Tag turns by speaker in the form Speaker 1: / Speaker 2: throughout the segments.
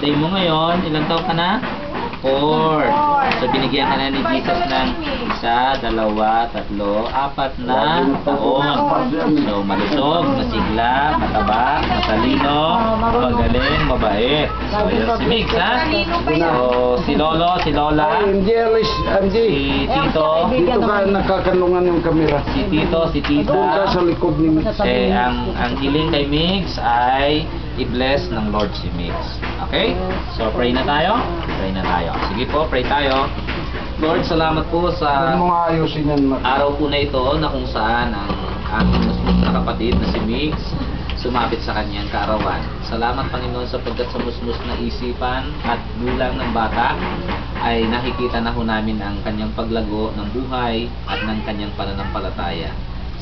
Speaker 1: birthday mo ngayon. Ilang taon ka na? 4. So, binigyan ka na ni Jesus ng 1, 2, 3, 4 na taon. So, malusog, masigla, mataba, matalino, magaling, mabait. So, yun si Mix, ha? So, si Lolo, si Lola, si Tito.
Speaker 2: Dito ka nakakanungan yung kamera.
Speaker 1: Si Tito, si Tita.
Speaker 2: Doon ka sa likod ni Mix.
Speaker 1: Ang hiling kay Mix ay i-bless ng Lord si Mix. Okay? So, pray na tayo? Pray na tayo. Sige po, pray tayo. Lord, salamat po sa
Speaker 2: Huwag mo nga ayusin yan.
Speaker 1: araw po na ito na kung saan ang aking musmus na kapatid na si Mix sumapit sa kanyang kaarawan. Salamat, Panginoon, sapagkat sa musmus na isipan at gulang ng bata ay nakikita na ho namin ang kanyang paglago ng buhay at ng kanyang pananampalataya.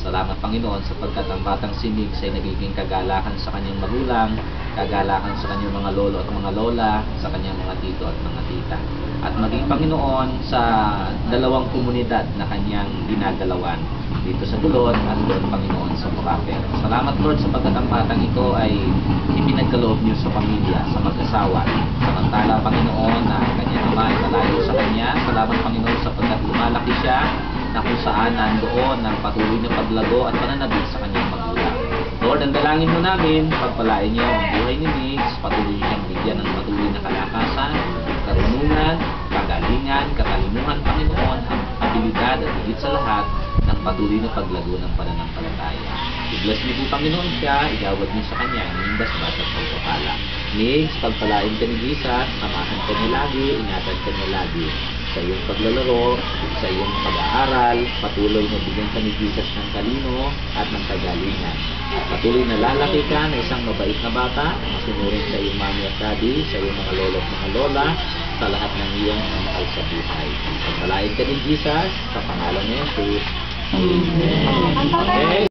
Speaker 1: Salamat, Panginoon, sapagkat ang batang si Mix ay nagiging kagalakan sa kanyang magulang, kagalakan sa kanyang mga lolo at mga lola, sa kanyang mga tito at mga tita. At maging, Panginoon, sa dalawang komunidad na kanyang ginagalawan, dito sa Bulon at doon, Panginoon, sa Boracay. Salamat, Lord, sapagkat ang batang ito ay ipinagkaloob niyo sa pamilya, sa mag-asawa. Samantala, Panginoon, na ang kanyang ama ay malayo sa kanya. Salamat, Panginoon, sapagkat lumalaki siya na kung saan nandoon ang patuloy na paglago at pananabik sa kanyang magulang. Lord, ang dalangin mo namin, pagpalain niyo ang buhay ni Mix, patuloy siyang bigyan ng patuloy na kalakasan, karunungan, kagalingan, katalinuhan, Panginoon, ang abilidad at higit sa lahat ng patuloy na paglago ng pananampalataya. I-bless niyo po, Panginoon, siya, igawad niyo sa kanya ang inyong basbas at pagpapala. Mix, pagpalain ka ni Jesus, samahan ka niya lagi, ingatan ka niya lagi sa iyong paglalaro, sa iyong pag-aaral, patuloy na bigyan ka ni Jesus ng talino at ng kagalingan. Patuloy na lalaki ka na isang mabait na bata, masunurin sa iyong mami at daddy, sa iyong mga lolo at mga lola, sa lahat ng iyong mga mahal sa buhay. Pagpalain ka ni Jesus, sa pangalan ni Jesus. Amen. Okay.